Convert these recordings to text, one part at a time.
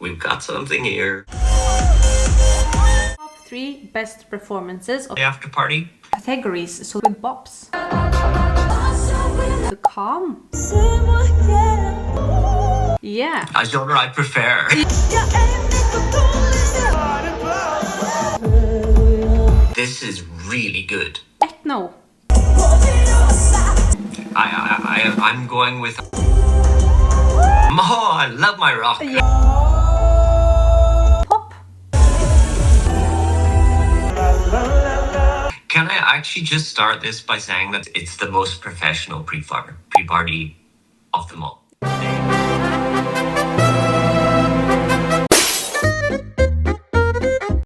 We've got something here. Top 3 best performances of The after party. categories, so with BOPs. The calm. Yeah. A genre I prefer. This is really good. ETHNO. I'm going with... Oh, I love my rock. Yeah. Pop. Can I actually just start this by saying that it's the most professional pre-party of them all?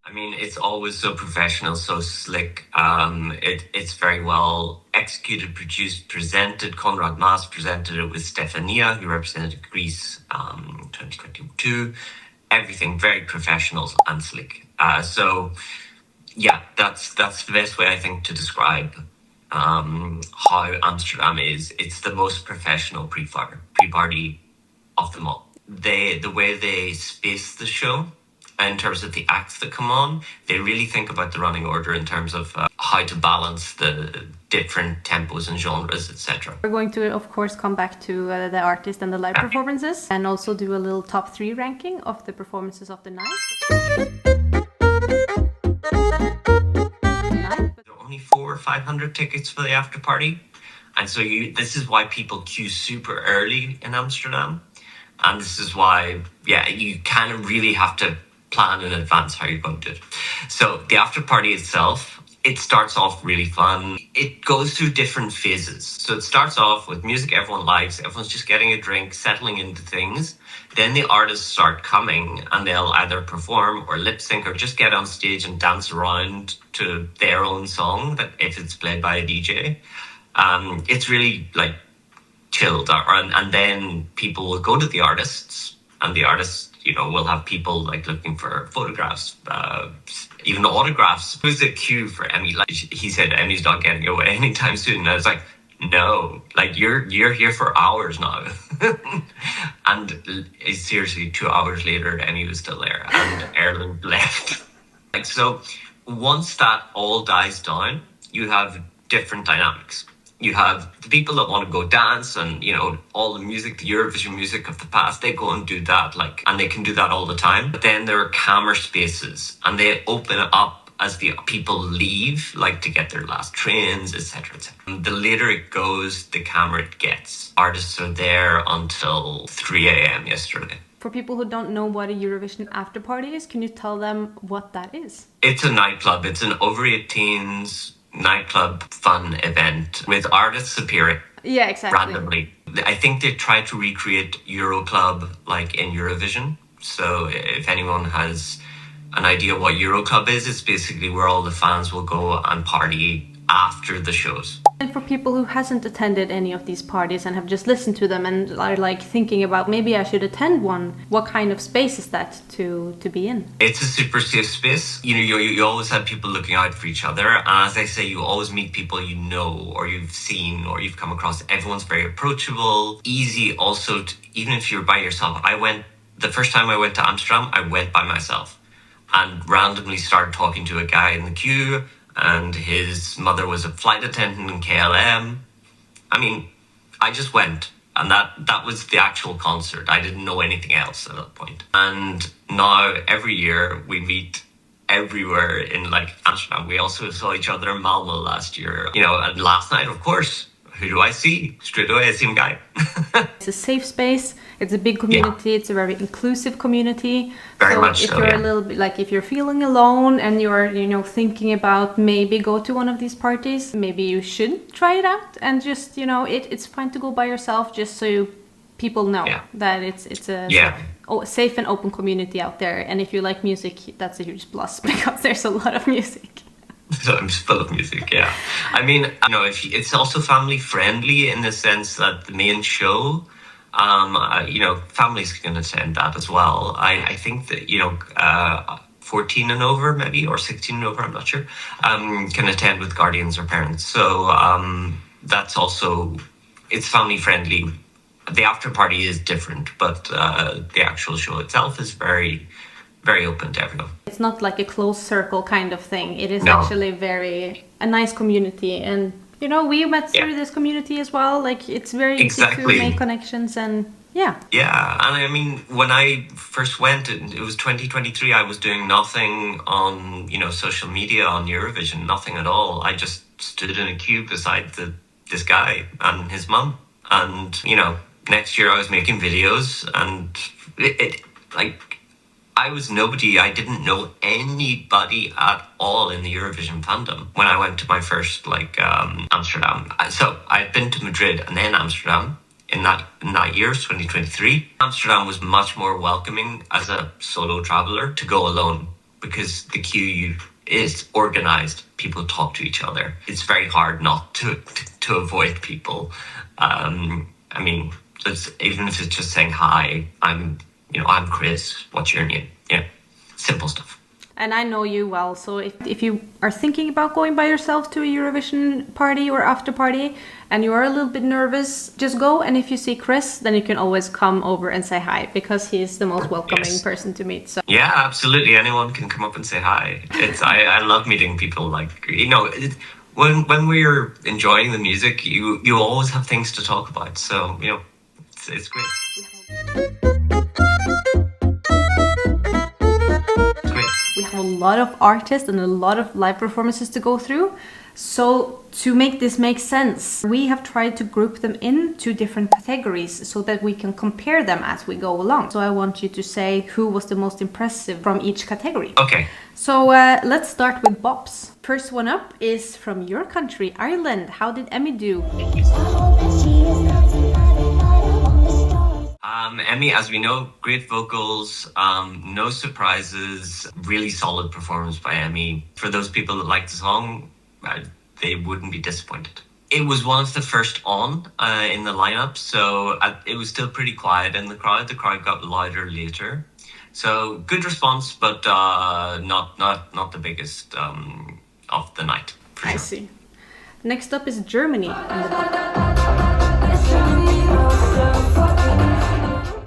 I mean, it's always so professional, so slick. It's very well executed, produced, presented. Konrad Mas presented it with Stefania, who represented Greece 2022. Everything very professional and slick. So yeah, that's the best way I think to describe how Amsterdam is. It's the most professional pre-party of them all. The way they space the show in terms of the acts that come on, they really think about the running order in terms of how to balance the different tempos and genres, etc. We're going to, of course, come back to the artist and the live performances, and also do a little top 3 ranking of the performances of the night. There are only 400 or 500 tickets for the after party, and so this is why people queue super early in Amsterdam, and this is why, yeah, you kind of really have to plan in advance how you're going to do it. So the after party itself, it starts off really fun. It goes through different phases. So it starts off with music everyone likes. Everyone's just getting a drink, settling into things. Then the artists start coming and they'll either perform or lip sync or just get on stage and dance around to their own song, that if it's played by a DJ. It's really like chilled. And then people will go to the artists, and the artists, you know, we'll have people like looking for photographs, even autographs. Who's the queue for Emmy? Like he said, Emmy's not getting away anytime soon. And I was like, no, like you're here for hours now. And it's seriously 2 hours later, Emmy was still there, and Ireland left. Like, so once that all dies down, you have different dynamics. You have the people that want to go dance and, you know, all the music, the Eurovision music of the past, they go and do that, like, and they can do that all the time. But then there are camera spaces, and they open up as the people leave, like to get their last trains, etc., etc. The later it goes, the camera it gets. Artists are there until 3 a.m. yesterday. For people who don't know what a Eurovision after party is, can you tell them what that is? It's a nightclub. It's an over 18s nightclub fun event with artists appearing. Yeah, exactly. Randomly. I think they try to recreate Euroclub like in Eurovision. So if anyone has an idea what Euroclub is, it's basically where all the fans will go and party after the shows. And for people who hasn't attended any of these parties and have just listened to them and are like thinking about maybe I should attend one, what kind of space is that to be in? It's a super safe space. You know, you always have people looking out for each other. And as I say, you always meet people you know or you've seen or you've come across. Everyone's very approachable, easy also, even if you're by yourself. The first time I went to Amsterdam, I went by myself and randomly started talking to a guy in the queue, and his mother was a flight attendant in KLM. I mean, I just went, and that was the actual concert. I didn't know anything else at that point. And now every year we meet everywhere in like Amsterdam. We also saw each other in Malmo last year. You know, and last night, of course, who do I see? Straight away, same guy. It's a safe space. It's a big community. Yeah. It's a very inclusive community. Very much if so, you're yeah. a little bit like if you're feeling alone and you're, you know, thinking about maybe go to one of these parties, maybe you should try it out and just, you know, it's fine to go by yourself just so people know that it's a safe and open community out there. And if you like music, that's a huge plus because there's a lot of music. So I'm full of music, yeah. I mean, you know, it's also family friendly in the sense that the main show, you know, families can attend that as well. I think that, you know, 14 and over maybe, or 16 and over, I'm not sure, can attend with guardians or parents. So that's also, it's family friendly The after party is different, but the actual show itself is very, very open to everyone. It's not like a closed circle kind of thing. It is No. actually a nice community, and you know, we met through this community as well. Like, it's very easy to make connections, and yeah. Yeah, and I mean, when I first went, it was 2023. I was doing nothing on, social media on Eurovision, nothing at all. I just stood in a queue beside this guy and his mum, and next year I was making videos, and I was nobody. I didn't know anybody at all in the Eurovision fandom when I went to my first Amsterdam. So I had been to Madrid and then Amsterdam in that year, 2023. Amsterdam was much more welcoming as a solo traveler to go alone, because the queue is organized. People talk to each other. It's very hard not to avoid people. I mean, even if it's just saying hi, I'm Chris, what's your name? Simple stuff. And I know you well, so if you are thinking about going by yourself to a Eurovision party or after party and you are a little bit nervous, just go, and if you see Chris, then you can always come over and say hi, because he's the most welcoming person to meet. So yeah, absolutely, anyone can come up and say hi. I love meeting people. When we're enjoying the music, you always have things to talk about, so it's great. We have a lot of artists and a lot of live performances to go through. So to make this make sense, we have tried to group them into different categories so that we can compare them as we go along. So I want you to say who was the most impressive from each category. Okay. So let's start with BOPs. First one up is from your country, Ireland. How did Emmy do? Emmy, as we know, great vocals, no surprises, really solid performance by Emmy. For those people that like the song, they wouldn't be disappointed. It was one of the first on in the lineup, so it was still pretty quiet in the crowd. The crowd got louder later. So good response, but not the biggest of the night. I see. Next up is Germany.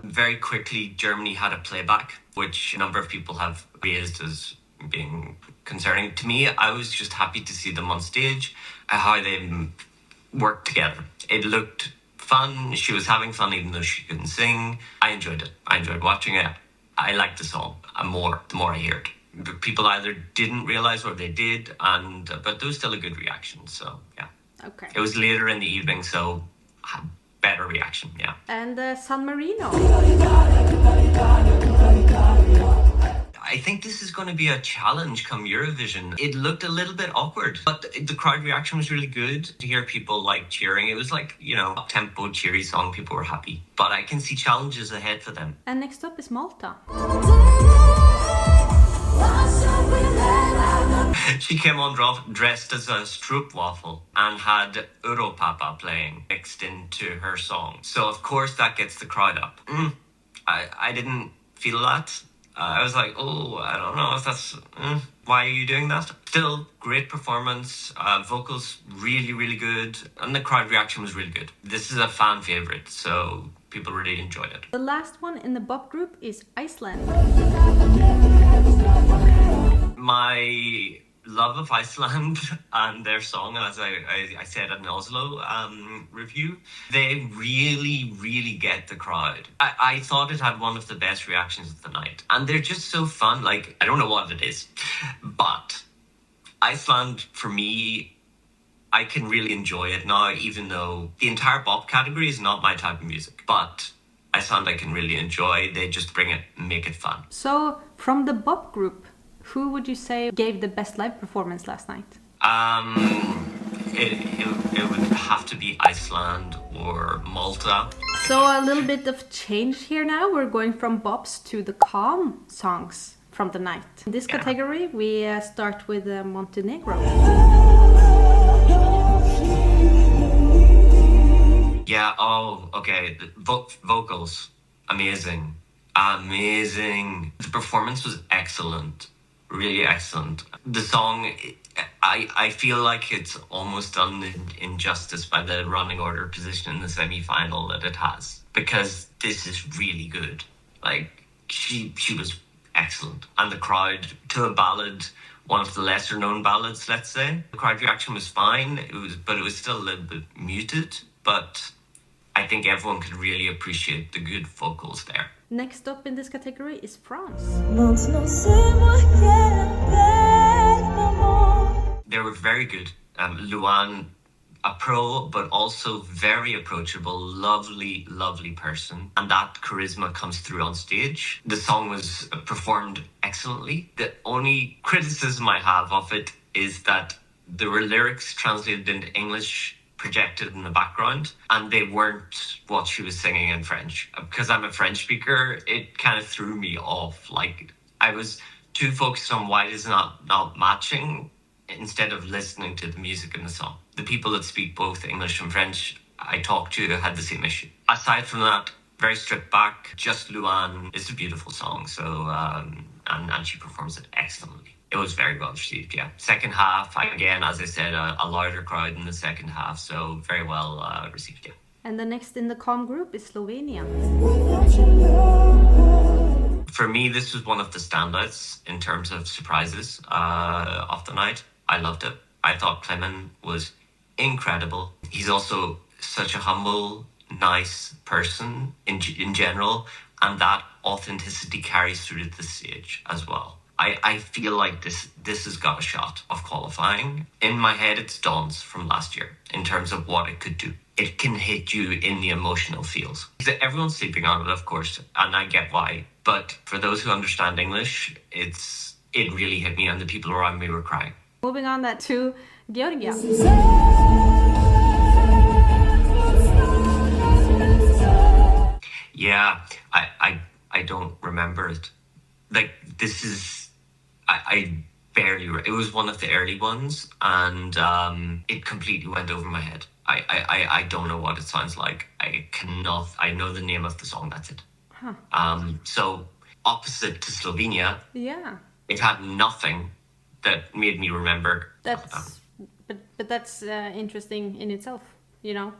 Very quickly, Germany had a playback, which a number of people have raised as being concerning. To me, I was just happy to see them on stage, how they worked together. It looked fun. She was having fun even though she couldn't sing. I enjoyed it. I enjoyed watching it. I liked the song the more I heard it. But people either didn't realize or they did, but there was still a good reaction. So yeah. Okay. It was later in the evening, so better reaction, yeah. And San Marino. I think this is going to be a challenge come Eurovision. It looked a little bit awkward, but the crowd reaction was really good to hear people cheering. It was up-tempo, cheery song. People were happy. But I can see challenges ahead for them. And next up is Malta. She came on dressed as a stroopwafel and had Europapa playing mixed into her song. So of course that gets the crowd up. I didn't feel that. I was like, I don't know if that's... why are you doing that? Still, great performance. Vocals really, really good. And the crowd reaction was really good. This is a fan favourite, so people really enjoyed it. The last one in the BOP group is Iceland. My love of Iceland and their song, as I said in Oslo review, they really, really get the crowd. I thought it had one of the best reactions of the night. And they're just so fun. I don't know what it is, but Iceland, for me, I can really enjoy it now, even though the entire BOP category is not my type of music. But Iceland I can really enjoy. They just bring it, make it fun. So, from the BOP group, who would you say gave the best live performance last night? It would have to be Iceland or Malta. So a little bit of change here now. We're going from bops to the calm songs from the night. In this category, we start with Montenegro. Yeah, okay. The vocals, amazing. The performance was excellent. Really excellent. The song, I feel like it's almost done injustice by the running order position in the semi-final that it has, because this is really good. Like, she was excellent, and the crowd, to a ballad, one of the lesser known ballads, let's say, the crowd reaction was fine. But it was still a little bit muted. But I think everyone could really appreciate the good vocals there. Next up in this category is France. They were very good. Luan, a pro, but also very approachable, lovely, lovely person. And that charisma comes through on stage. The song was performed excellently. The only criticism I have of it is that there were lyrics translated into English projected in the background, and they weren't what she was singing in French. Because I'm a French speaker, it kind of threw me off. Like, I was too focused on why it is not matching instead of listening to the music in the song. The people that speak both English and French I talked to had the same issue. Aside from that, very stripped back. Just Luan is a beautiful song, so and she performs it excellently. It was very well received, yeah. Second half, again, as I said, a larger crowd in the second half, so very well received, yeah. And the next in the calm group is Slovenia. For me, this was one of the standouts in terms of surprises of the night. I loved it. I thought Klemen was incredible. He's also such a humble, nice person in general, and that authenticity carries through to the stage as well. I feel like this has got a shot of qualifying. In my head, it's Dawn's from last year in terms of what it could do. It can hit you in the emotional feels. Everyone's sleeping on it, of course, and I get why. But for those who understand English, it really hit me, and the people around me were crying. Moving on that to Georgia. Yeah, I don't remember it. Like, this is... I barely... It was one of the early ones, and it completely went over my head. I don't know what it sounds like. I know the name of the song, that's it. Huh. So, opposite to Slovenia, yeah, it had nothing that made me remember. That's... But that's interesting in itself, you know?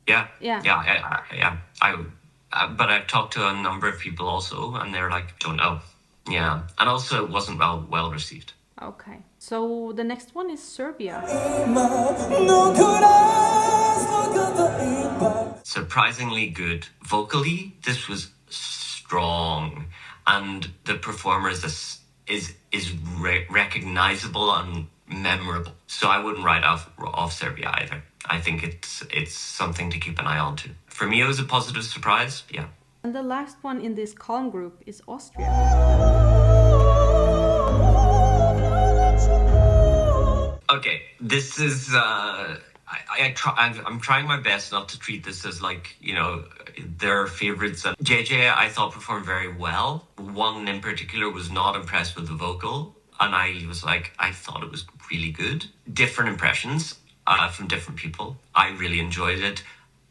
Yeah. Yeah. But I've talked to a number of people also, and they're like, don't know. Yeah. And also it wasn't well received. Okay. So the next one is Serbia. Surprisingly good. Vocally, this was strong. And the performer is recognizable and memorable. So I wouldn't write off Serbia either. I think it's something to keep an eye on too. For me, it was a positive surprise, yeah. And the last one in this calm group is Austria. Okay, this is... I'm trying my best not to treat this as like, you know, their favorites. JJ, I thought, performed very well. One in particular was not impressed with the vocal, and I was like, I thought it was really good. Different impressions from different people. I really enjoyed it.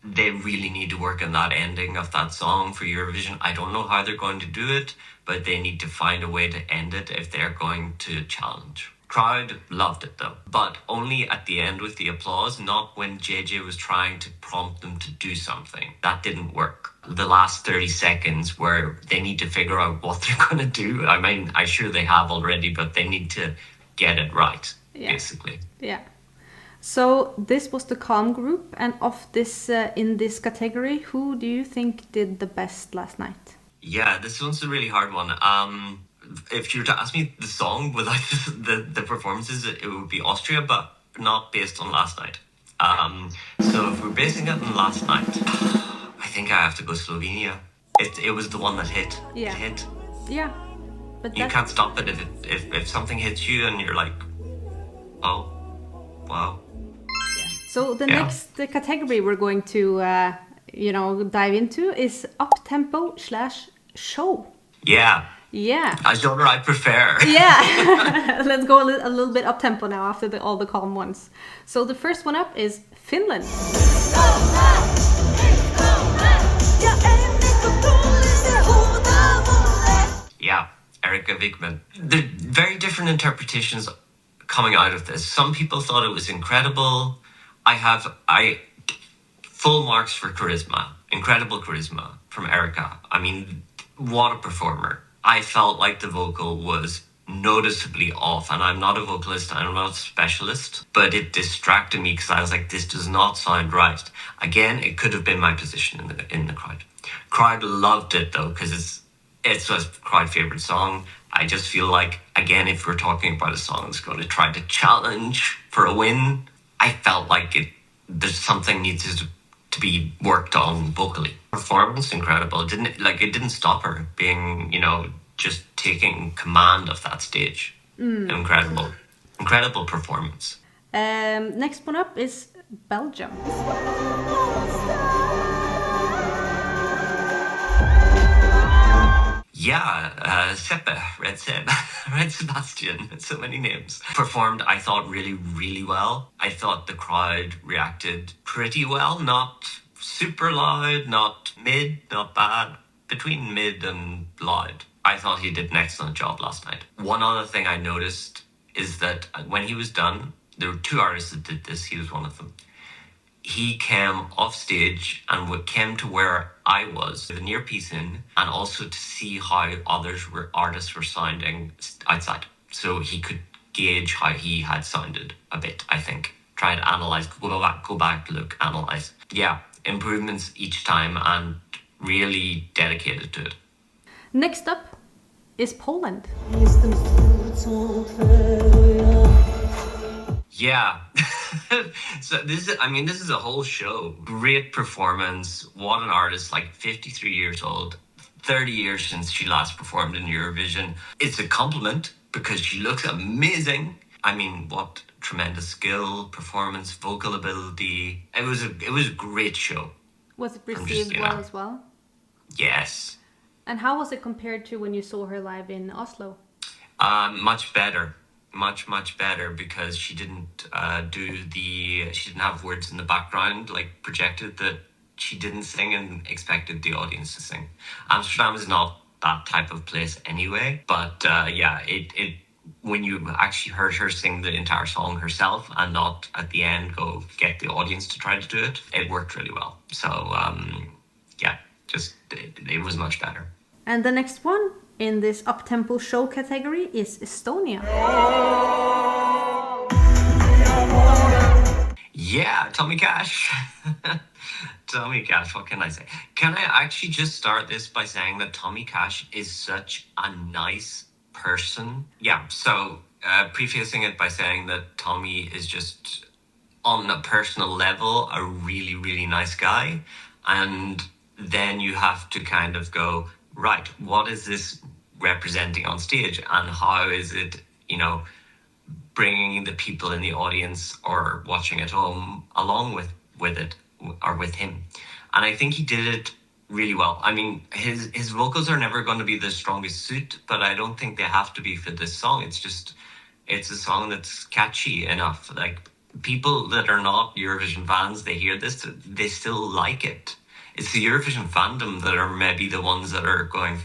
They really need to work on that ending of that song for Eurovision. I don't know how they're going to do it, but they need to find a way to end it if they're going to challenge. Crowd loved it though, but only at the end with the applause, not when JJ was trying to prompt them to do something. That didn't work. The last 30 seconds where they need to figure out what they're going to do. I mean, I'm sure they have already, but they need to get it right, basically. Yeah. So this was the calm group, and of this in this category, who do you think did the best last night? Yeah, this one's a really hard one. If you were to ask me the song without the performances, it would be Austria, but not based on last night. So if we're basing it on last night, I think I have to go Slovenia. It was the one that hit. Yeah. It hit. Yeah. But you can't stop it if something hits you and you're like, oh, wow. So the next category we're going to, dive into is UPTEMPO/show. Yeah. Yeah. A genre I prefer. Yeah. Let's go a little bit up-tempo now after all the calm ones. So the first one up is Finland. Yeah, Erika Wigman. They're very different interpretations coming out of this. Some people thought it was incredible. I full marks for charisma. Incredible charisma from Erica. I mean, what a performer. I felt like the vocal was noticeably off, and I'm not a vocalist, I'm not a specialist, but it distracted me because I was like, this does not sound right. Again, it could have been my position in the crowd. Crowd loved it though, because it's a crowd favorite song. I just feel like, again, if we're talking about a song that's going to try to challenge for a win, I felt like there's something needs to be worked on vocally. Performance incredible. It didn't stop her being, just taking command of that stage. Incredible performance. Next one up is Belgium. Yeah, Red Sebastian, so many names. Performed, I thought, really, really well. I thought the crowd reacted pretty well. Not super loud, not mid, not bad. Between mid and loud. I thought he did an excellent job last night. One other thing I noticed is that when he was done, there were two artists that did this. He was one of them. He came off stage and came to where I was with an earpiece in, and also to see how artists were sounding outside. So he could gauge how he had sounded a bit, I think. Try and analyze, go back, look, analyze. Yeah, improvements each time and really dedicated to it. Next up is Poland. Yeah. So this is a whole show. Great performance. What an artist, like 53 years old, 30 years since she last performed in Eurovision. It's a compliment because she looks amazing. I mean, what tremendous skill, performance, vocal ability. It was a great show. Was it received well as well? Yes. And how was it compared to when you saw her live in Oslo? Much better. Much better, because she didn't she didn't have words in the background, like projected, that she didn't sing and expected the audience to sing. Amsterdam is not that type of place anyway, but it when you actually heard her sing the entire song herself and not at the end go get the audience to try to do it, it worked really well. So it was much better. And the next one in this up-tempo show category is Estonia. Yeah, Tommy Cash. Tommy Cash, what can I say? Can I actually just start this by saying that Tommy Cash is such a nice person? Yeah, so prefacing it by saying that Tommy is just, on a personal level, a really, really nice guy. And then you have to kind of go, right, what is this representing on stage, and how is it, bringing the people in the audience or watching at home along with it or with him? And I think he did it really well. I mean, his vocals are never going to be the strongest suit, but I don't think they have to be for this song. It's a song that's catchy enough. Like, people that are not Eurovision fans, they hear this, they still like it. It's the Eurovision fandom that are maybe the ones that are going,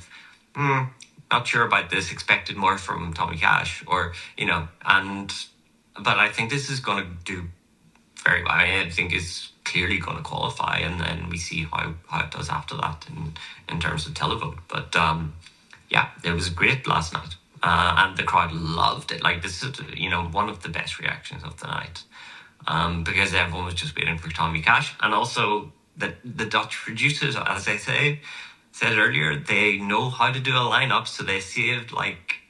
not sure about this, expected more from Tommy Cash, or, but I think this is going to do very well. I think it's clearly going to qualify, and then we see how it does after that in terms of televote. But it was great last night, and the crowd loved it. Like, this is, one of the best reactions of the night, because everyone was just waiting for Tommy Cash. And also the Dutch producers, as I said earlier, they know how to do a lineup, so they saved like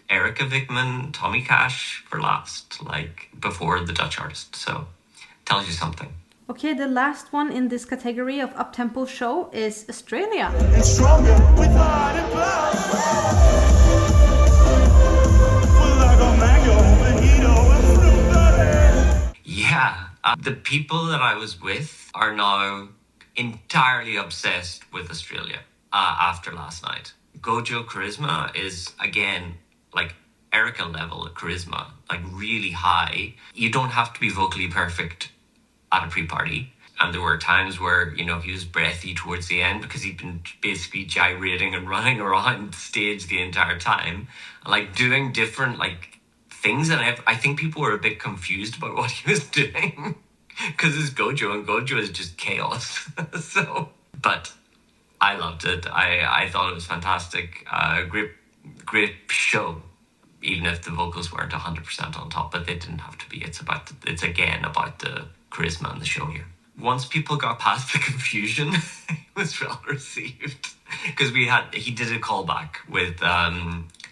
Erica Vikman, Tommy Cash for last, like before the Dutch artist. So tells you something. Okay, the last one in this category of up-tempo show is Australia. Yeah, the people that I was with are now entirely obsessed with Australia after last night. Gojo charisma is, again, like Erica level of charisma, like really high. You don't have to be vocally perfect at a pre-party. And there were times where, he was breathy towards the end because he'd been basically gyrating and running around the stage the entire time. And like doing different like things, and I think people were a bit confused about what he was doing because it's Gojo, and Gojo is just chaos. So, but I loved it. I thought it was fantastic. Great show, even if the vocals weren't 100% on top, but they didn't have to be. It's again about the charisma in the show here. Once people got past the confusion, it was well received because he did a callback with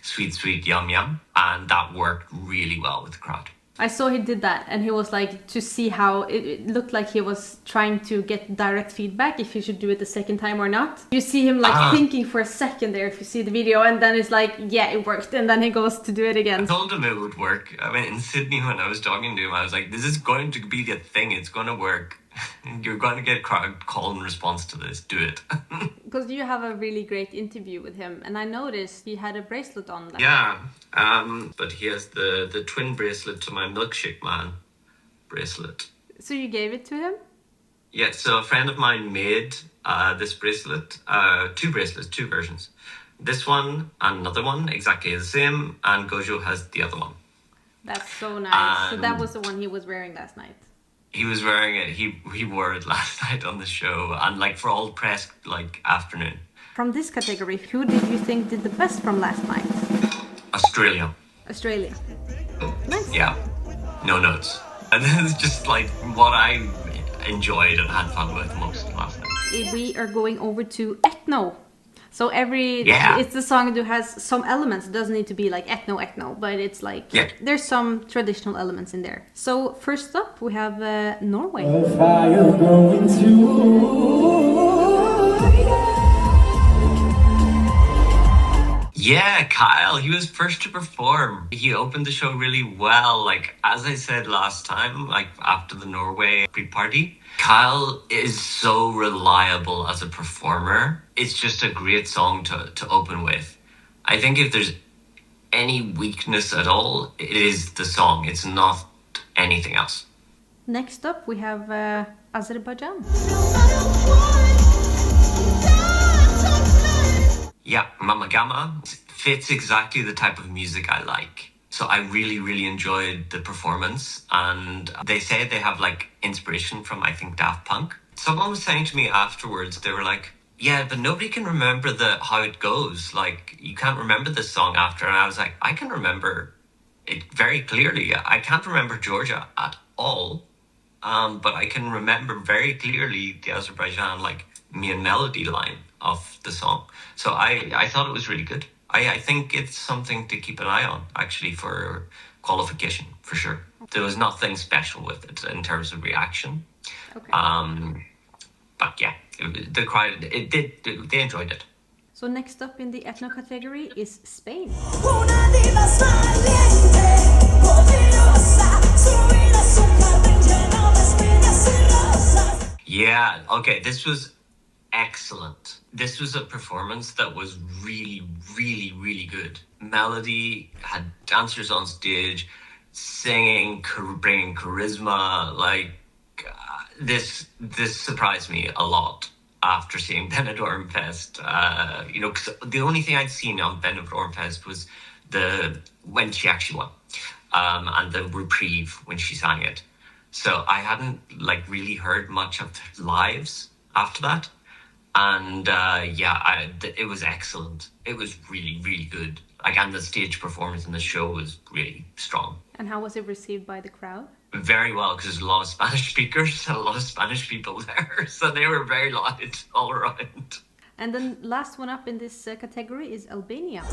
Sweet Sweet Yum Yum, and that worked really well with the crowd. I saw he did that, and he was like, to see how it looked like he was trying to get direct feedback if he should do it the second time or not. You see him like thinking for a second there if you see the video, and then it's like, yeah, it worked, and then he goes to do it again. I told him it would work. I mean, in Sydney when I was talking to him, I was like, this is going to be the thing. It's going to work. You're going to get crowd call and response to this. Do it. Because you have a really great interview with him, and I noticed he had a bracelet on. Yeah, but he has the twin bracelet to my milkshake man bracelet. So you gave it to him? Yeah, so a friend of mine made this bracelet, two bracelets, two versions. This one and another one, exactly the same, and Gojo has the other one. That's so nice. So that was the one he was wearing last night. He was wearing it. He wore it last night on the show, and like for all press, like afternoon. From this category, who did you think did the best from last night? Australia. Nice. Yeah, no notes. And it's just like what I enjoyed and had fun with most last night. We are going over to ETHNO. So it's a song that has some elements. It doesn't need to be like ethno, but it's like there's some traditional elements in there. So first up we have Norway. Yeah, Kyle, he was first to perform. He opened the show really well. Like, as I said last time, like after the Norway pre-party, Kyle is so reliable as a performer. It's just a great song to open with. I think if there's any weakness at all, it is the song. It's not anything else. Next up, we have Azerbaijan. Yeah, Mama Gama fits exactly the type of music I like. So I really, really enjoyed the performance. And they say they have like inspiration from, I think, Daft Punk. Someone was saying to me afterwards, they were like, yeah, but nobody can remember how it goes. Like, you can't remember this song after. And I was like, I can remember it very clearly. I can't remember Georgia at all. But I can remember very clearly the Azerbaijan, like, main melody line of the song. So I thought it was really good. I think it's something to keep an eye on, actually, for qualification, for sure. There was nothing special with it in terms of reaction. Okay. But yeah, the crowd, they enjoyed it. So next up in the ethno category is Spain. Yeah, okay, this was excellent. This was a performance that was really, really, really good. Melody, had dancers on stage, singing, bringing charisma. Like, this surprised me a lot after seeing Benidorm Fest. Because the only thing I'd seen on Benidorm Fest was when she actually won, and the reprieve when she sang it. So I hadn't like really heard much of their lives after that. And it was excellent. It was really, really good. Like, and the stage performance in the show was really strong. And how was it received by the crowd? Very well, because there's a lot of Spanish speakers and a lot of Spanish people there. So they were very loud all around. And then last one up in this category is Albania.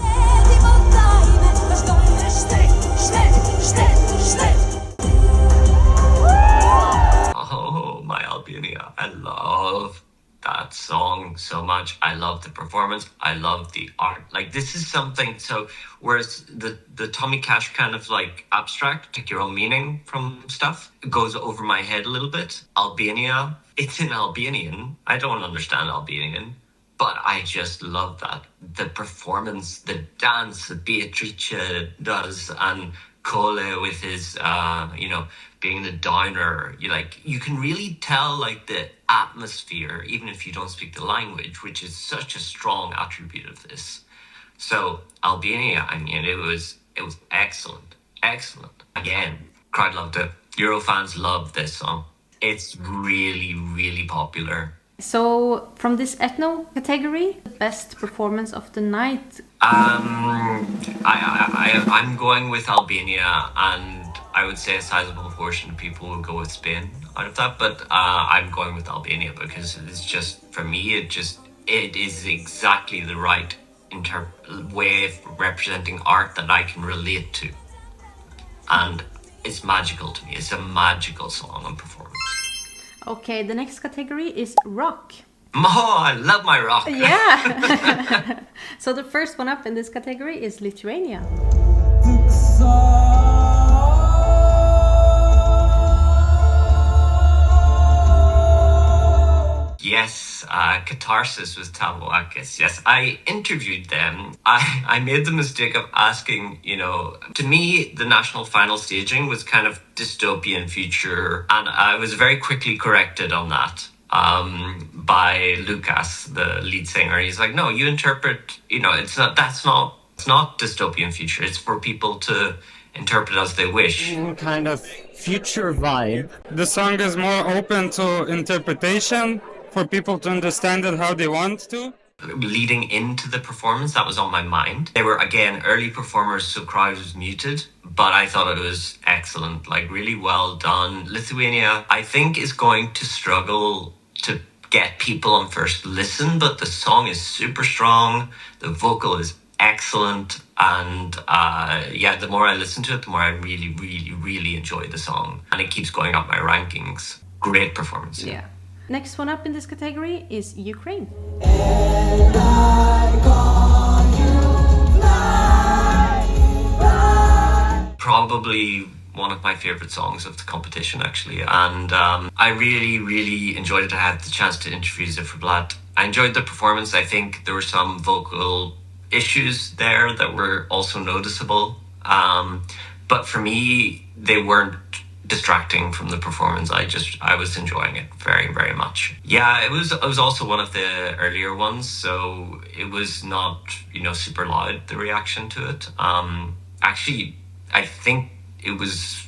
Oh, my Albania. I love that song so much. I love the performance. I love the art. Like, this is something, so whereas the Tommy Cash kind of like abstract, take your own meaning from stuff, goes over my head a little bit. Albania, it's in Albanian. I don't understand Albanian, but I just love that. The performance, the dance that Beatrice does, and Cole with his, being the downer, you can really tell like the atmosphere, even if you don't speak the language, which is such a strong attribute of this. So Albania, I mean, it was excellent. Excellent. Again, crowd loved it. Euro fans love this song. It's really, really popular. So, from this ethno category, the best performance of the night. I'm going with Albania, and I would say a sizable portion of people will go with Spain out of that. But I'm going with Albania because it's just, for me, it is exactly the right way of representing art that I can relate to, and it's magical to me. It's a magical song and performance. Okay, the next category is rock. Oh, I love my rock. Yeah. So the first one up in this category is Lithuania. Yes, Katarsis with Tavoakis. Yes, I interviewed them. I made the mistake of asking, to me, the national final staging was kind of dystopian future, and I was very quickly corrected on that by Lucas, the lead singer. He's like, no, you interpret, it's not dystopian future. It's for people to interpret as they wish. Kind of future vibe. The song is more open to interpretation for people to understand it how they want to. Leading into the performance, that was on my mind. They were, again, early performers, so crowd was muted, but I thought it was excellent, like really well done. Lithuania, I think, is going to struggle to get people on first listen, but the song is super strong. The vocal is excellent. And the more I listen to it, the more I really, really, really enjoy the song. And it keeps going up my rankings. Great performance. Yeah. Next one up in this category is Ukraine. Probably one of my favorite songs of the competition, actually. And I really, really enjoyed it. I had the chance to interview Zifferblatt. I enjoyed the performance. I think there were some vocal issues there that were also noticeable. But for me, they weren't distracting from the performance. I was enjoying it very, very much. Yeah, it was also one of the earlier ones, so it was not, super loud, the reaction to it. Actually, I think it was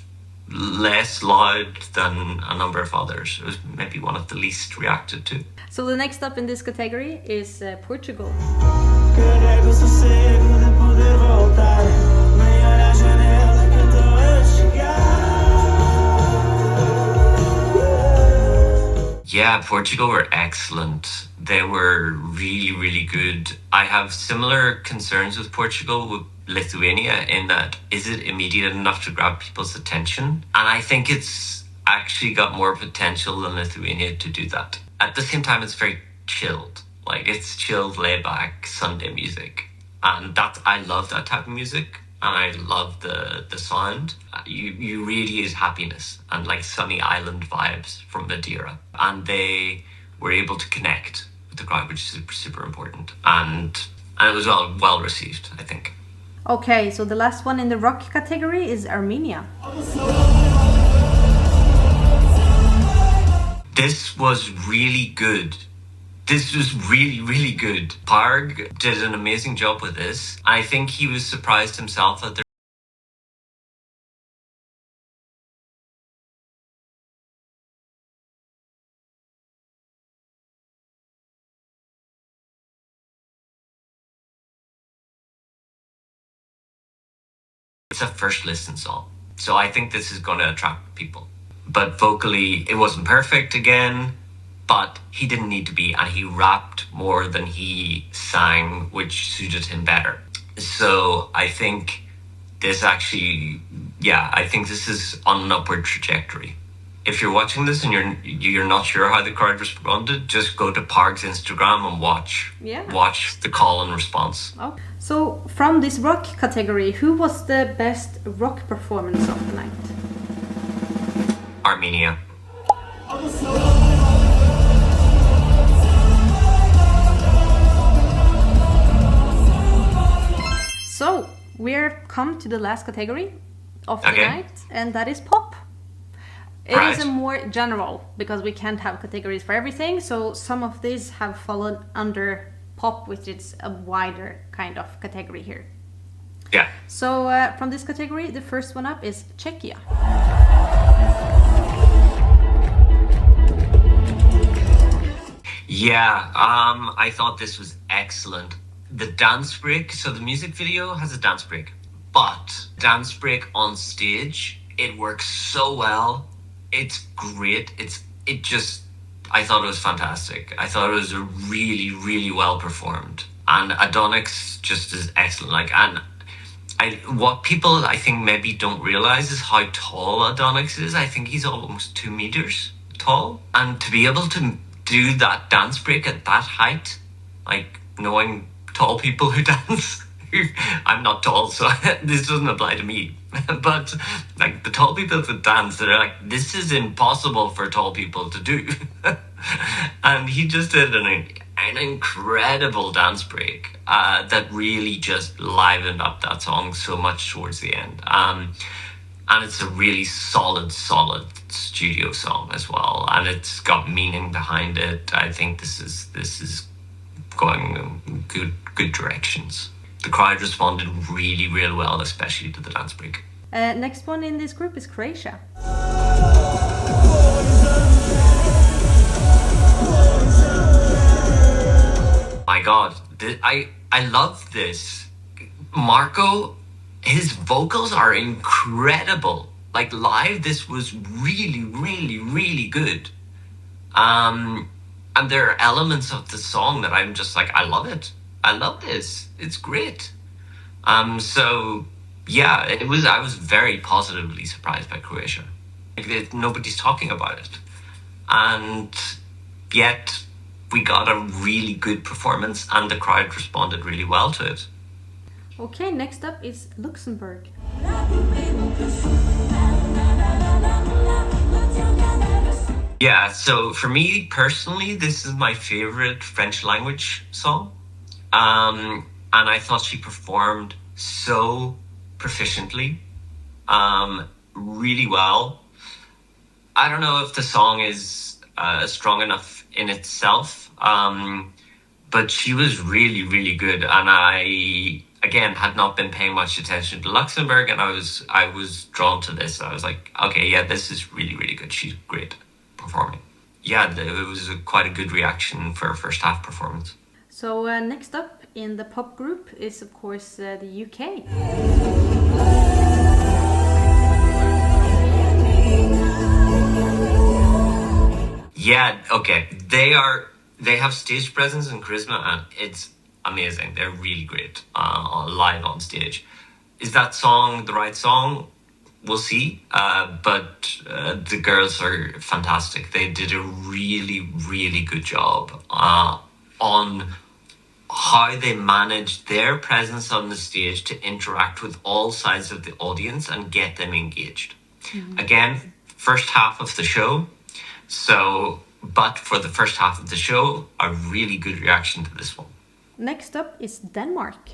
less loud than a number of others. It was maybe one of the least reacted to. So the next up in this category is Portugal. Yeah, Portugal were excellent. They were really, really good. I have similar concerns with Portugal with Lithuania in that, is it immediate enough to grab people's attention? And I think it's actually got more potential than Lithuania to do that. At the same time, it's very chilled. Like, it's chilled, laid back Sunday music. And I love that type of music. And I love the sound. You really is happiness and like sunny island vibes from Madeira. And they were able to connect with the crowd, which is super, super important. And it was well received, I think. Okay, so the last one in the rock category is Armenia. This was really good. This was really, really good. Parg did an amazing job with this. I think he was surprised himself that it's a first listen song. So I think this is going to attract people. But vocally, it wasn't perfect again. But he didn't need to be, and he rapped more than he sang, which suited him better. So I think this actually, I think this is on an upward trajectory. If you're watching this and you're not sure how the crowd responded, just go to Parg's Instagram and watch the call and response. Oh. So from this rock category, who was the best rock performance of the night? Armenia. So, we're come to the last category of the night, and that is pop. It is a more general, because we can't have categories for everything, so some of these have fallen under pop, which is a wider kind of category here. Yeah. So from this category, the first one up is Czechia. Yeah, I thought this was excellent. The dance break, so the music video has a dance break, but dance break on stage, it works so well. It's great. I thought it was fantastic. I thought it was a really, really well performed. And Adonis just is excellent. What people I think maybe don't realize is how tall Adonis is. I think he's almost 2 meters tall. And to be able to do that dance break at that height, like knowing tall people who dance, I'm not tall, so this doesn't apply to me. But like the tall people that dance, they're like, this is impossible for tall people to do. And he just did an incredible dance break that really just livened up that song so much towards the end. And it's a really solid studio song as well, and it's got meaning behind it. I think this is going in good directions. The crowd responded really, really well, especially to the dance break. Next one in this group is Croatia. My God, I love this. Marco, his vocals are incredible. Like live, this was really, really, really good. And there are elements of the song that I'm just like, I love it. I love this. It's great. So yeah, I was very positively surprised by Croatia. Nobody's talking about it. And yet we got a really good performance and the crowd responded really well to it. Okay, next up is Luxembourg. Yeah, so for me personally, this is my favorite French language song. And I thought she performed so proficiently, really well. I don't know if the song is strong enough in itself, but she was really, really good. And I, again, had not been paying much attention to Luxembourg, and I was drawn to this. I was like, okay, yeah, this is really, really good. She's great performing. Yeah, it was quite a good reaction for a first half performance. So next up in the pop group is of course the UK. Yeah, okay. They have stage presence and charisma, and it's amazing. They're really great live on stage. Is that song the right song? We'll see. But the girls are fantastic. They did a really, really good job on how they managed their presence on the stage to interact with all sides of the audience and get them engaged. Mm-hmm. Again, first half of the show. But for the first half of the show, a really good reaction to this one. Next up is Denmark.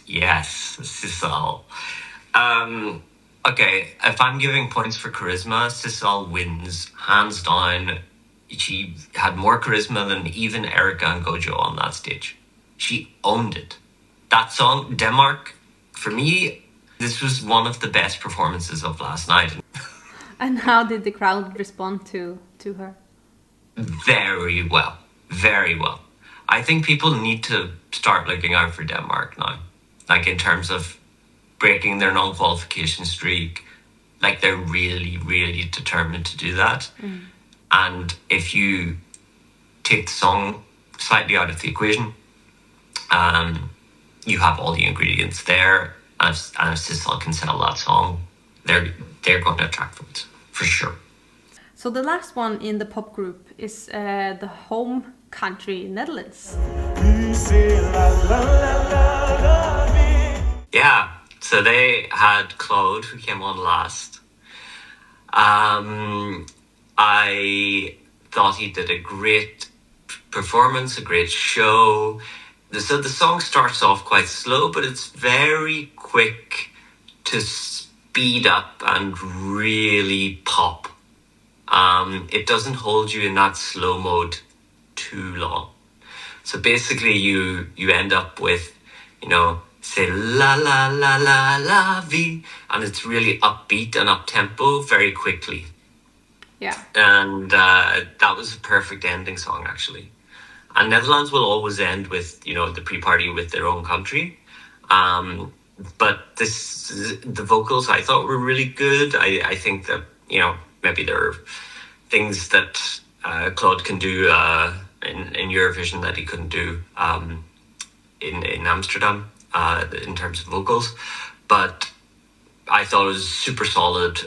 Yes, Sissal. Okay, if I'm giving points for charisma, Sissal wins, hands down. She had more charisma than even Erica and Gojo on that stage. She owned it. That song, Denmark, for me, this was one of the best performances of last night. And how did the crowd respond to her? Very well. Very well. I think people need to start looking out for Denmark now. Like in terms of breaking their non-qualification streak. Like they're really, really determined to do that. Mm. And if you take the song slightly out of the equation, you have all the ingredients there. And if Sissal can sell that song, they're going to attract votes, for sure. So the last one in the pop group is the home country, Netherlands. Yeah, so they had Claude, who came on last. I thought he did a great performance, a great show. So the song starts off quite slow, but it's very quick to speed up and really pop. It doesn't hold you in that slow mode too long. So basically you end up with, say la la la la la vie, and it's really upbeat and up tempo very quickly. Yeah. And that was a perfect ending song, actually. And Netherlands will always end with, the pre-party with their own country. But the vocals I thought were really good. I think that, maybe there are things that Claude can do in Eurovision that he couldn't do in Amsterdam in terms of vocals. But I thought it was super solid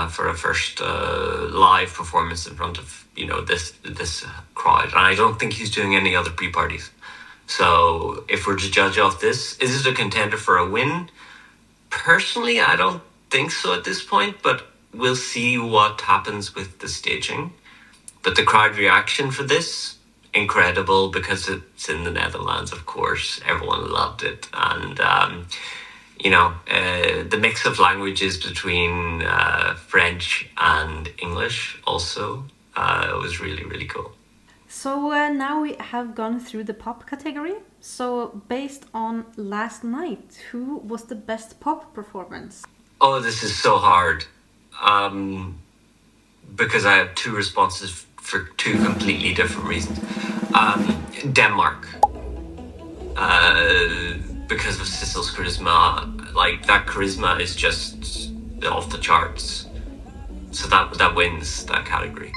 for a first live performance in front of, this crowd. And I don't think he's doing any other pre-parties. So if we're to judge off this, is it a contender for a win? Personally, I don't think so at this point, but we'll see what happens with the staging. But the crowd reaction for this, incredible, because it's in the Netherlands, of course. Everyone loved it. And, the mix of languages between French and English also was really, really cool. So now we have gone through the pop category. So based on last night, who was the best pop performance? Oh, this is so hard. Because I have two responses for two completely different reasons. Denmark. Because of Sissel's charisma. Like, that charisma is just off the charts. So that wins that category.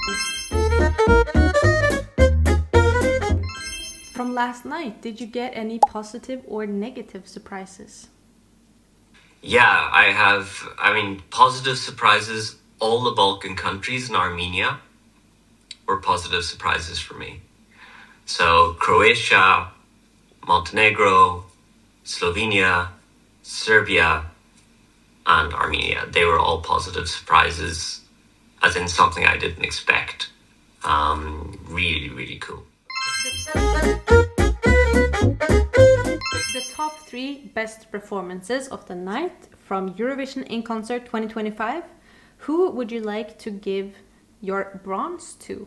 From last night, did you get any positive or negative surprises? Yeah, I have. Positive surprises. All the Balkan countries and Armenia were positive surprises for me. So Croatia, Montenegro, Slovenia, Serbia, and Armenia. They were all positive surprises, as in something I didn't expect. Really, really cool. The top 3 best performances of the night from Eurovision in Concert 2025. Who would you like to give your bronze to?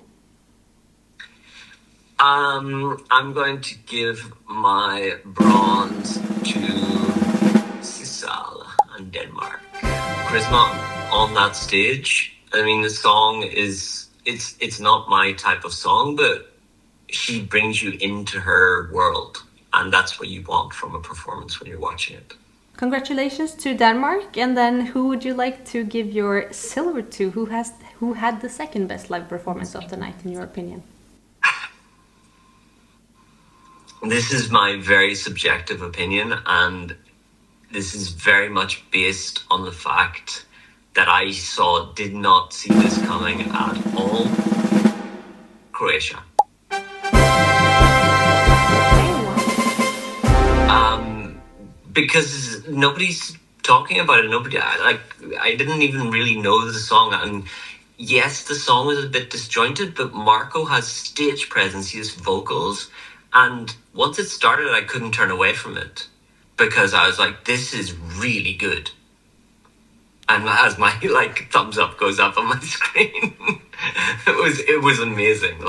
I'm going to give my bronze to Sissel and Denmark. Charisma on that stage. The song it's not my type of song, but she brings you into her world. And that's what you want from a performance when you're watching it. Congratulations to Denmark. And then who would you like to give your silver to? Who had the second best live performance of the night, in your opinion? This is my very subjective opinion, and this is very much based on the fact that I did not see this coming at all. Croatia. Because nobody's talking about it. I didn't even really know the song. And yes, the song was a bit disjointed, but Marco has stage presence, he has vocals. And once it started, I couldn't turn away from it because I was like, this is really good. And as my thumbs up goes up on my screen, it was amazing.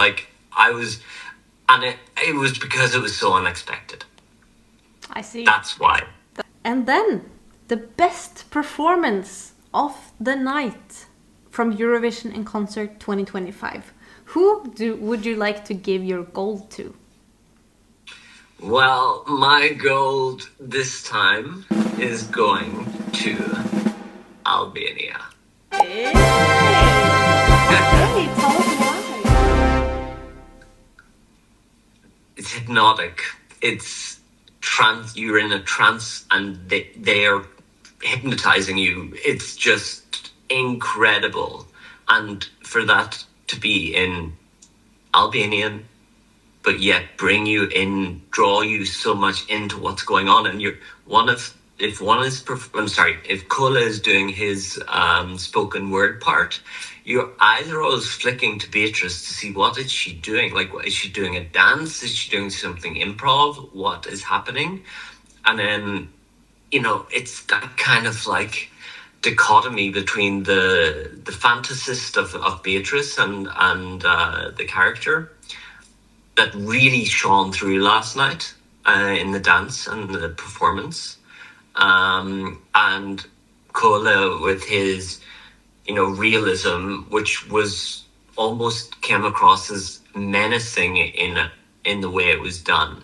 It was because it was so unexpected. I see. That's why. And then the best performance of the night from Eurovision in Concert 2025. Who would you like to give your gold to? Well, my gold this time is going to Albania. Hey, tell us why. It's hypnotic. It's you're in a trance and they are hypnotizing you. It's just incredible. And for that to be in Albanian, but yet bring you in, draw you so much into what's going on. And if Kola is doing his spoken word part, your eyes are always flicking to Beatrice to see what is she doing. Is she doing a dance? Is she doing something improv? What is happening? And then, it's that kind of dichotomy between the fantasist of Beatrice and the character. that really shone through last night in the dance and the performance. And Kola with his, realism, which was almost came across as menacing in the way it was done.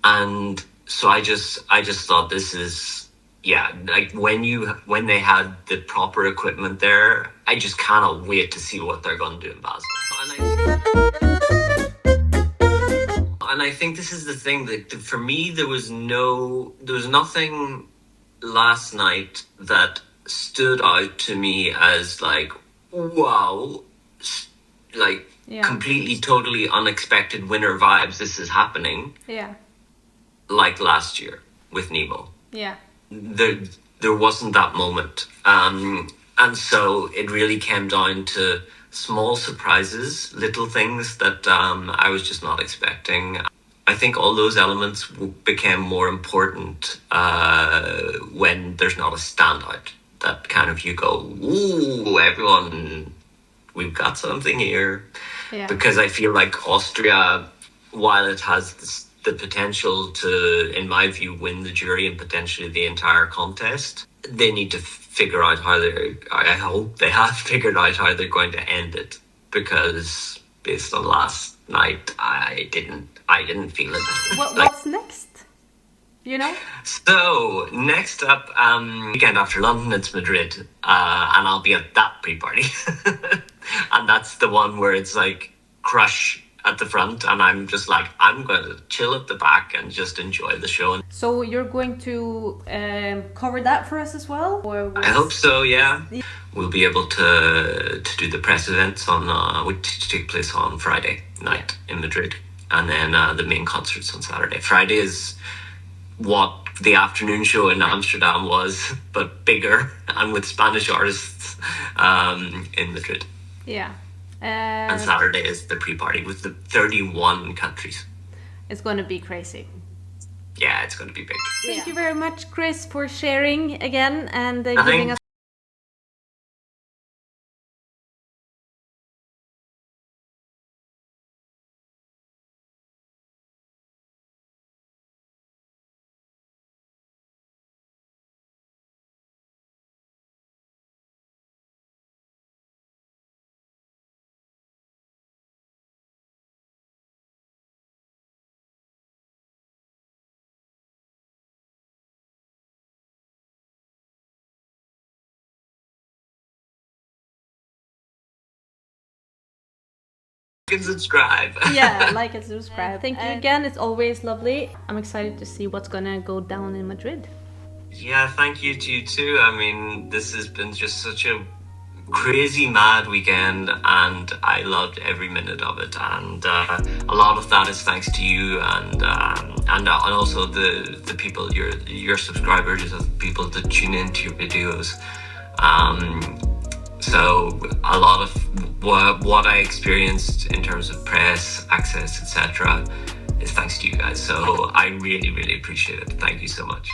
And so I just thought this is, like when they had the proper equipment there, I just cannot wait to see what they're going to do in Basel. And I think this is the thing that for me, there was nothing last night that stood out to me as like, wow, like completely, totally unexpected winner vibes. This is happening. Yeah. Like last year with Nemo. Yeah. There wasn't that moment. And so it really came down to small surprises, little things that I was just not expecting. I think all those elements became more important when there's not a standout. That kind of you go, ooh, everyone, we've got something here. Yeah. Because I feel like Austria, while it has the potential to, in my view, win the jury and potentially the entire contest, they need to figure out I hope they have figured out how they're going to end it, because based on last night, I didn't feel it. What's next? So next up, weekend after London, it's Madrid, and I'll be at that pre-party. And that's the one where it's like crush at the front, and I'm just like, I'm going to chill at the back and just enjoy the show. So you're going to cover that for us as well? I hope so, yeah. We'll be able to do the press events which take place on Friday night in Madrid, and then the main concerts on Saturday. Friday is what the afternoon show in Amsterdam was, but bigger and with Spanish artists in Madrid. Yeah. And Saturday is the pre-party with the 31 countries. It's going to be crazy. Yeah, it's going to be big. Thank you very much, Chris, for sharing again and giving us And subscribe. Yeah, like and subscribe. Thank you again. It's always lovely. I'm excited to see what's gonna go down in Madrid. Yeah, thank you to you too. I mean, this has been just such a crazy mad weekend, and I loved every minute of it. And a lot of that is thanks to you, and also the people, your subscribers, the people that tune into your videos. So a lot of what I experienced in terms of press, access, etc., is thanks to you guys. So I really, really appreciate it. Thank you so much.